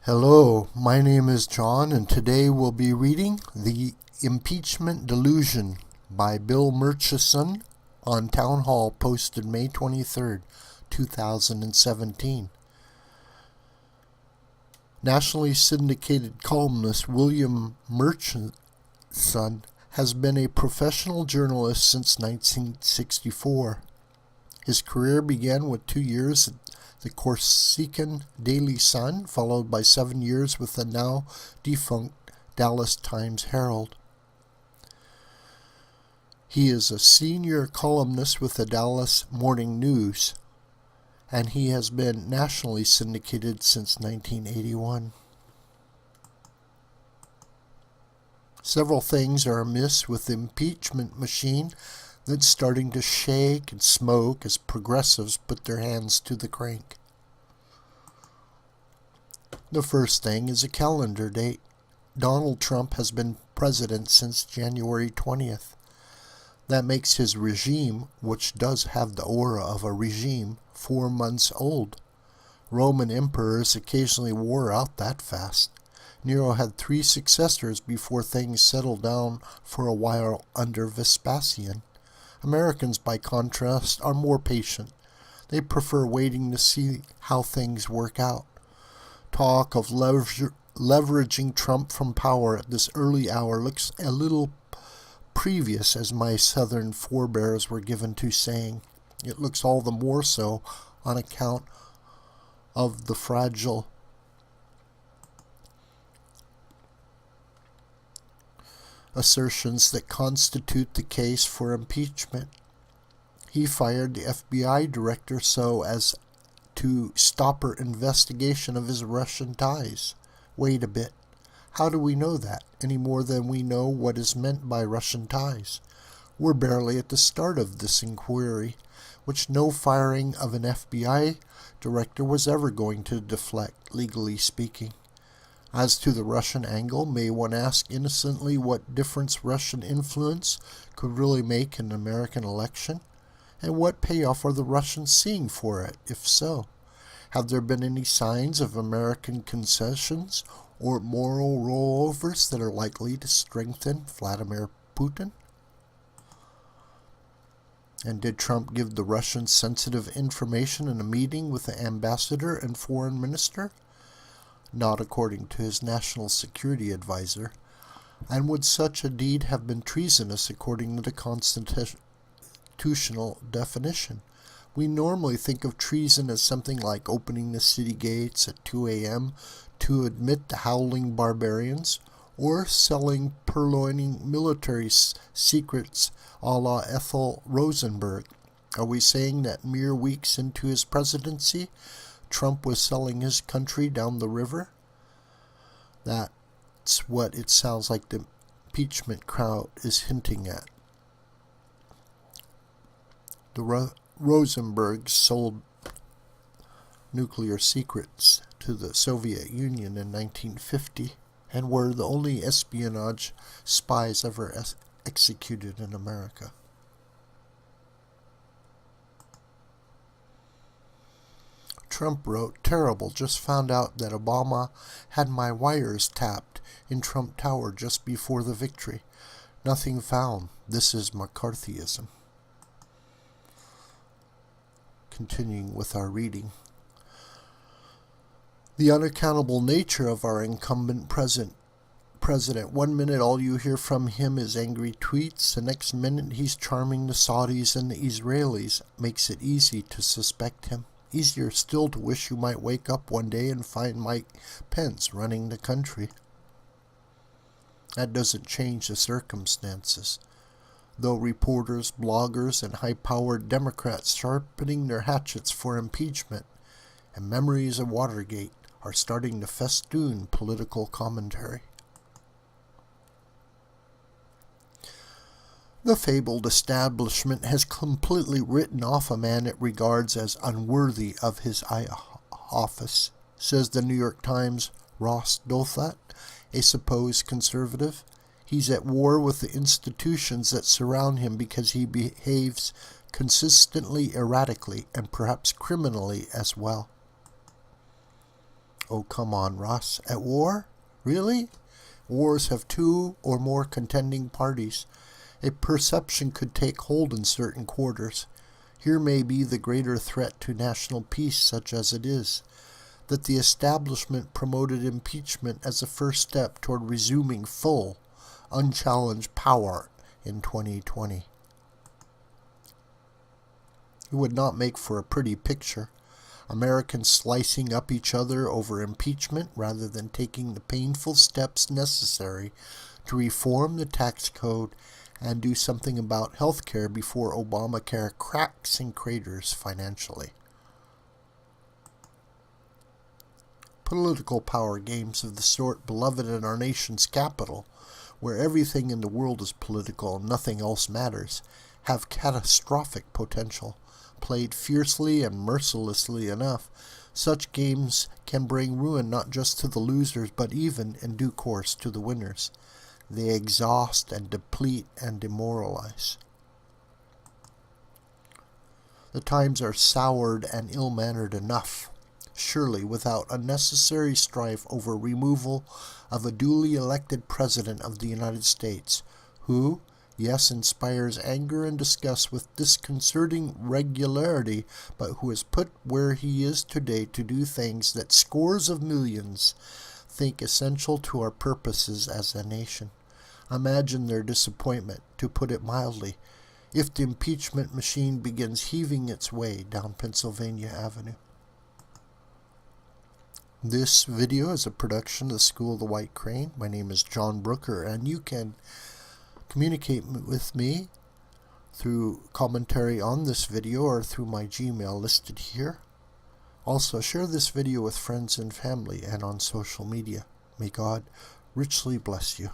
Hello, my name is John, and today we'll be reading The Impeachment Delusion by Bill Murchison on Townhall, posted May 23rd, 2017. Nationally syndicated columnist William Murchison has been a professional journalist since 1964. His career began with 2 years at the Corsican Daily Sun, followed by 7 years with the now defunct Dallas Times-Herald. He is a senior columnist with the Dallas Morning News, and he has been nationally syndicated since 1981. Several things are amiss with the impeachment machine that's starting to shake and smoke as progressives put their hands to the crank. The first thing is a calendar date. Donald Trump has been president since January 20th. That makes his regime, which does have the aura of a regime, 4 months old. Roman emperors occasionally wore out that fast. Nero had 3 successors before things settled down for a while under Vespasian. Americans, by contrast, are more patient. They prefer waiting to see how things work out. Talk of leveraging Trump from power at this early hour looks a little previous, as my southern forebears were given to saying. It looks all the more so on account of the fragile assertions that constitute the case for impeachment. He fired the FBI director so as to stop her investigation of his Russian ties. Wait a bit. How do we know that, any more than we know what is meant by Russian ties? We're barely at the start of this inquiry, which no firing of an FBI director was ever going to deflect, legally speaking. As to the Russian angle, may one ask innocently what difference Russian influence could really make in an American election? And what payoff are the Russians seeing for it, if so? Have there been any signs of American concessions or moral rollovers that are likely to strengthen Vladimir Putin? And did Trump give the Russians sensitive information in a meeting with the ambassador and foreign minister? Not according to his national security advisor. And would such a deed have been treasonous according to the constitutional definition? We normally think of treason as something like opening the city gates at 2 a.m. to admit the howling barbarians, or selling purloining military secrets a la Ethel Rosenberg. Are we saying that mere weeks into his presidency, Trump was selling his country down the river? That's what it sounds like the impeachment crowd is hinting at. The Rosenbergs sold nuclear secrets to the Soviet Union in 1950 and were the only espionage spies ever executed in America. Trump wrote, "Terrible, just found out that Obama had my wires tapped in Trump Tower just before the victory. Nothing found. This is McCarthyism." Continuing with our reading. The unaccountable nature of our incumbent president. 1 minute all you hear from him is angry tweets. The next minute he's charming the Saudis and the Israelis. Makes it easy to suspect him. Easier still to wish you might wake up one day and find Mike Pence running the country. That doesn't change the circumstances. Though reporters, bloggers, and high-powered Democrats sharpening their hatchets for impeachment and memories of Watergate are starting to festoon political commentary. The fabled establishment has completely written off a man it regards as unworthy of his office, says the New York Times' Ross Douthat, a supposed conservative. He's at war with the institutions that surround him because he behaves consistently erratically and perhaps criminally as well. Oh, come on, Ross. At war? Really? Wars have two or more contending parties. A perception could take hold in certain quarters. Here may be the greater threat to national peace, such as it is, that the establishment promoted impeachment as a first step toward resuming full, unchallenged power in 2020. It would not make for a pretty picture. Americans slicing up each other over impeachment rather than taking the painful steps necessary to reform the tax code and do something about health care before Obamacare cracks and craters financially. Political power games of the sort beloved in our nation's capital, where everything in the world is political and nothing else matters, have catastrophic potential. Played fiercely and mercilessly enough, such games can bring ruin not just to the losers, but even, in due course, to the winners. They exhaust and deplete and demoralize. The times are soured and ill-mannered enough. Surely, without unnecessary strife over removal of a duly elected President of the United States, who, yes, inspires anger and disgust with disconcerting regularity, but who is put where he is today to do things that scores of millions think essential to our purposes as a nation. Imagine their disappointment, to put it mildly, if the impeachment machine begins heaving its way down Pennsylvania Avenue. This video is a production of the School of the White Crane. My name is John Brooker, and you can communicate with me through commentary on this video or through my Gmail listed here. Also, share this video with friends and family and on social media. May God richly bless you.